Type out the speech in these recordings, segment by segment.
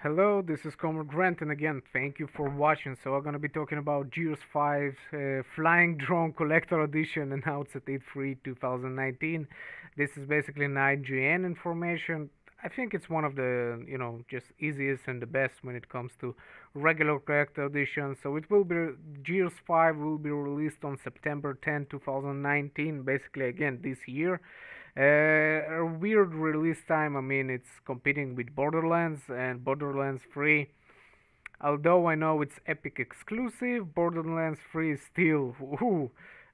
Hello, this is Comrade Grant, and again, thank you for watching. So, I'm gonna be talking about Gears 5 Flying Drone Collector Edition announced at E3 2019. This is basically an IGN information. I think it's one of the, just easiest and the best when it comes to regular collector edition. So, it will be Gears 5 will be released on September 10, 2019, basically again this year. A weird release time. I mean, it's competing with Borderlands and Borderlands 3. Although I know it's Epic exclusive, Borderlands 3 is still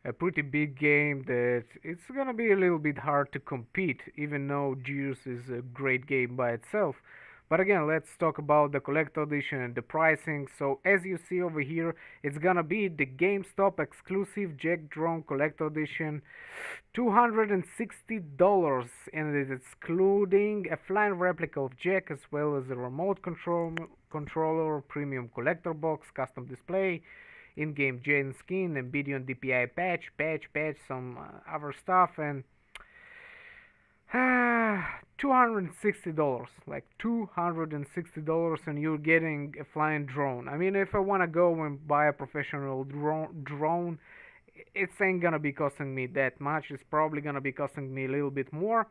a pretty big game that it's gonna be a little bit hard to compete, even though Gears is a great game by itself. But again, let's talk about the collector edition and the pricing. So as you see over here, it's gonna be the GameStop exclusive Jack Drone collector edition, $260, and it is excluding a flying replica of Jack as well as a remote controller, premium collector box, custom display, in-game Jaden skin, Nvidia DPI patch, some other stuff, and $260, like $260, and you're getting a flying drone. I mean, if I want to go and buy a professional drone, it ain't gonna be costing me that much. It's probably gonna be costing me a little bit more,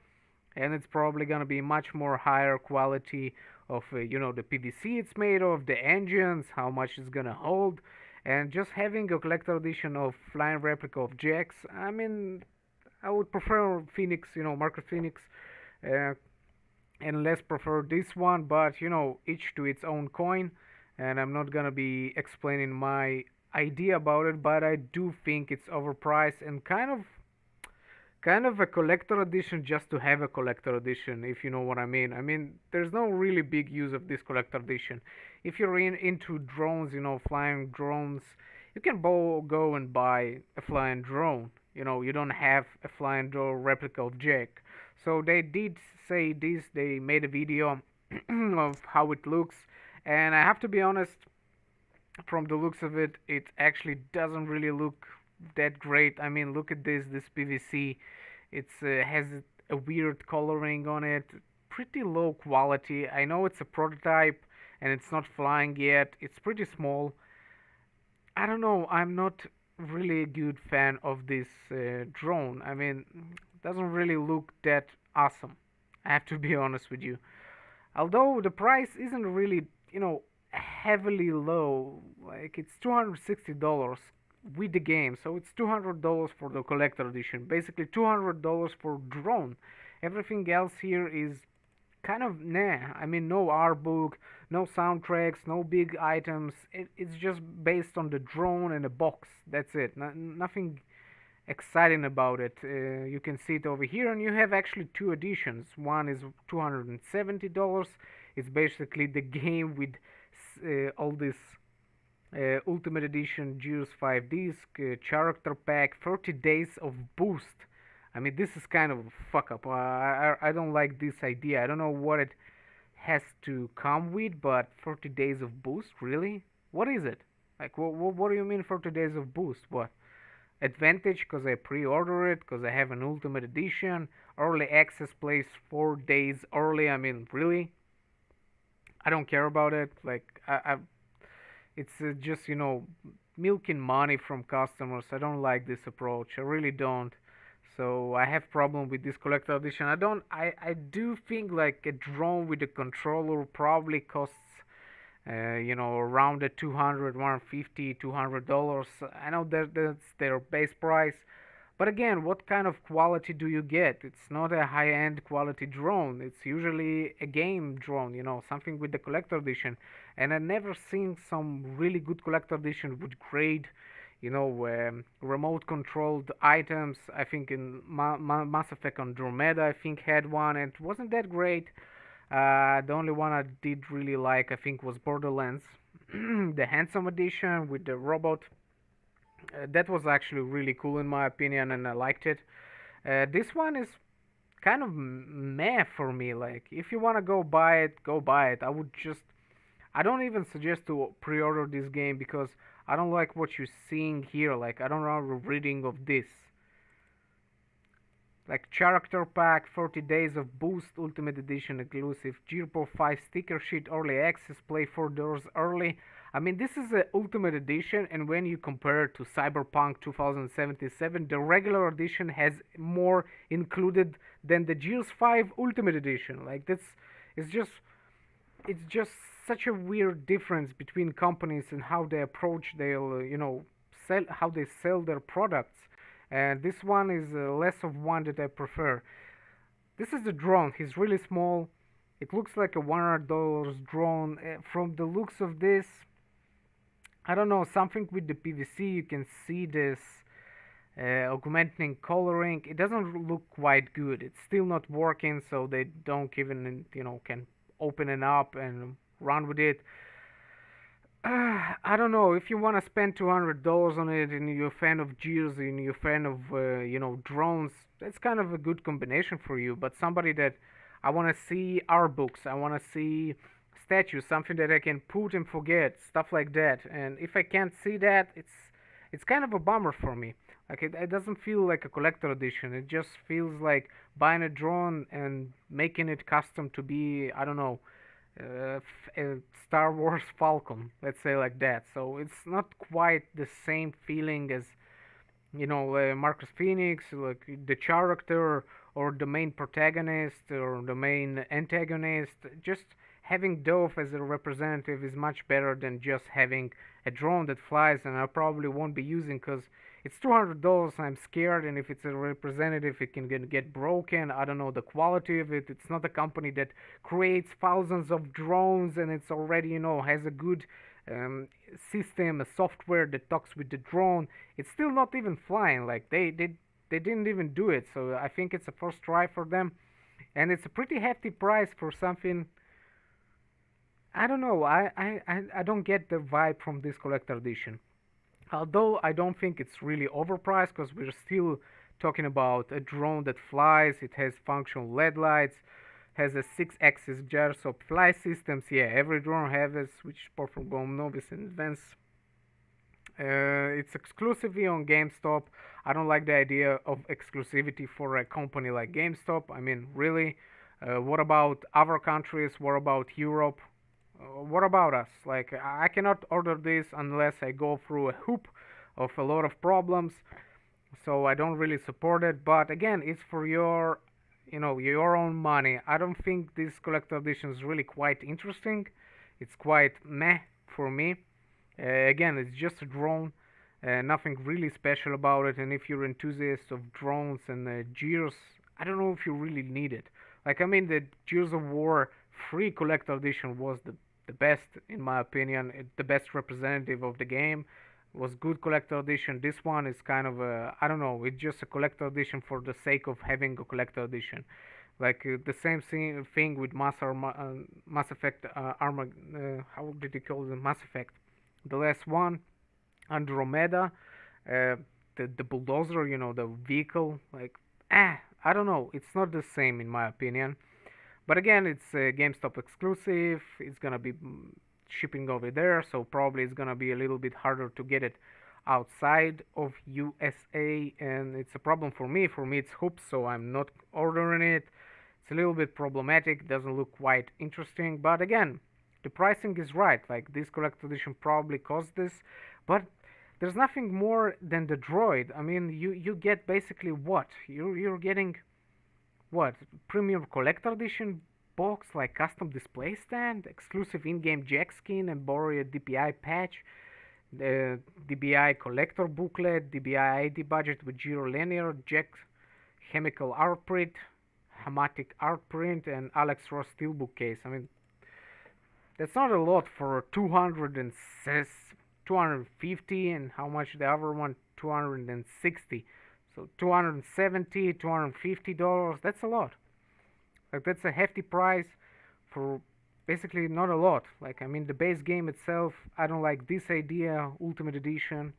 and it's probably gonna be much more higher quality of the PVC it's made of, the engines, how much it's gonna hold, and just having a collector edition of flying replica of Jax. I mean, I would prefer Phoenix, Market Phoenix, uh, and less prefer this one, but each to its own coin. And I'm not gonna be explaining my idea about it, but I do think it's overpriced and kind of a collector edition just to have a collector edition, if you know what I mean. I mean, there's no really big use of this collector edition. If you're into drones, flying drones, you can go and buy a flying drone. You don't have a flying drone replica of Jack. So they did say this. They made a video of how it looks, and I have to be honest, from the looks of it, it actually doesn't really look that great. I mean, look at this PVC. It's has a weird coloring on it. Pretty low quality. I know it's a prototype and it's not flying yet. It's pretty small. I don't know. I'm not really a good fan of this drone. I mean, it doesn't really look that awesome. I have to be honest with you. Although the price isn't really, heavily low. Like it's $260 with the game, so it's $200 for the collector edition. Basically, $200 for drone. Everything else here is kind of nah. I mean, no art book, no soundtracks, no big items. It's just based on the drone and a box. That's it. Nothing exciting about it. You can see it over here, and you have actually two editions. One is $270. It's basically the game with all this Ultimate Edition Gears 5 disc, character pack, 30 days of boost. I mean, this is kind of a fuck up. I don't like this idea. I don't know what it has to come with, but 30 days of boost, really? What is it? Like, what do you mean 30 days of boost? What? Advantage because I pre-order it, because I have an Ultimate Edition. Early access plays 4 days early. I mean, really? I don't care about it. Like, it's just milking money from customers. I don't like this approach. I really don't. So I have problem with this collector edition. I do think like a drone with a controller probably costs around the 200, 150, $200. I know that that's their base price, but again, what kind of quality do you get? It's not a high-end quality drone. It's usually a game drone, something with the collector edition. And I've never seen some really good collector edition with great, remote controlled items. I think in Mass Effect Andromeda, I think had one, and it wasn't that great. The only one I did really like, I think, was Borderlands, the Handsome Edition with the robot. That was actually really cool in my opinion, and I liked it. This one is kind of meh for me. Like, if you wanna go buy it, go buy it. I don't even suggest to pre-order this game because I don't like what you're seeing here. Like, I don't know the reading of this. like character pack, 40 days of boost, ultimate edition exclusive, Gearpo 5 sticker sheet, early access, play 4 doors early. I mean, this is the ultimate edition, and when you compare it to Cyberpunk 2077, the regular edition has more included than the Gears 5 ultimate edition. Like that's, it's just, it's just such a weird difference between companies and how they approach their, sell, how they sell their products. And this one is less of one that I prefer. This is the drone. He's really small. It looks like a $100 drone. From the looks of this, I don't know, something with the PVC. You can see this augmenting coloring. It doesn't look quite good. It's still not working, so they don't even, can open it up and run with it. I don't know if you want to spend $200 on it and you're a fan of Gears and you're a fan of drones. That's kind of a good combination for you. But somebody that I want to see art books, I want to see statues, something that I can put and forget, stuff like that. And if I can't see that, it's kind of a bummer for me. Like it doesn't feel like a collector edition. It just feels like buying a drone and making it custom to be, I don't know, Star Wars Falcon, let's say like that. So it's not quite the same feeling as Marcus Phoenix, like the character or the main protagonist or the main antagonist. Just having Dove as a representative is much better than just having a drone that flies, and I probably won't be using because it's $200. I'm scared, and if it's a representative, it can get broken. I don't know the quality of it. It's not a company that creates thousands of drones, and it's already has a good um, system, a software that talks with the drone. It's still not even flying. Like they didn't even do it. So I think it's a first try for them, and it's a pretty hefty price for something. I don't know. I don't get the vibe from this collector edition. Although I don't think it's really overpriced because we're still talking about a drone that flies. It has functional LED lights, has a 6-axis gyroscope fly systems. Yeah, every drone has a switch port from Go Novice and Advanced. It's exclusively on GameStop. I don't like the idea of exclusivity for a company like GameStop. I mean, really? What about other countries? What about Europe? What about us? Like, I cannot order this unless I go through a hoop of a lot of problems. So I don't really support it. But again, it's for your own money. I don't think this collector edition is really quite interesting. It's quite meh for me. Again, it's just a drone. Nothing really special about it. And if you're enthusiast of drones and Gears, I don't know if you really need it. Like, I mean, the Gears of War free collector edition was the best in my opinion. The best representative of the game was good collector edition. This one is kind of a, I don't know. It's just a collector edition for the sake of having a collector edition. Like the same thing with Mass Effect how did you call it? Mass Effect, the last one, Andromeda, the bulldozer, the vehicle. Like I don't know. It's not the same in my opinion. But again, it's a GameStop exclusive. It's gonna be shipping over there, so probably it's gonna be a little bit harder to get it outside of USA, and it's a problem for me. For me, it's hoops, so I'm not ordering it. It's a little bit problematic. Doesn't look quite interesting, but again, the pricing is right. Like this collector edition probably cost this, but there's nothing more than the droid. I mean, you get basically what you're getting what? Premium Collector Edition box like custom display stand, exclusive in-game jack skin, and borrow a DPI patch, the DBI collector booklet, DBI ID budget with Giro Linear, Jack chemical art print, Hamatic art print, and Alex Ross steelbook case. I mean, that's not a lot for 200 and 250, and how much the other one? 260. So 270, $250, that's a lot. Like that's a hefty price for basically not a lot. Like I mean the base game itself, I don't like this idea, Ultimate Edition.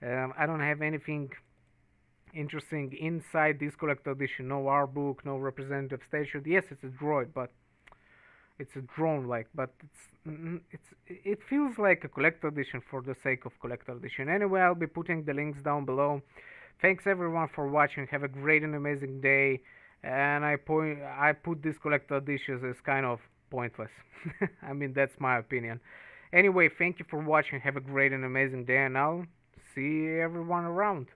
I don't have anything interesting inside this collector edition. No art book, no representative statue. Yes, it's a droid, but it's a drone like, but it feels like a collector edition for the sake of collector edition. Anyway, I'll be putting the links down below. Thanks everyone for watching. Have a great and amazing day. And I put these collector dishes as kind of pointless. I mean that's my opinion. Anyway, thank you for watching. Have a great and amazing day, and I'll see everyone around.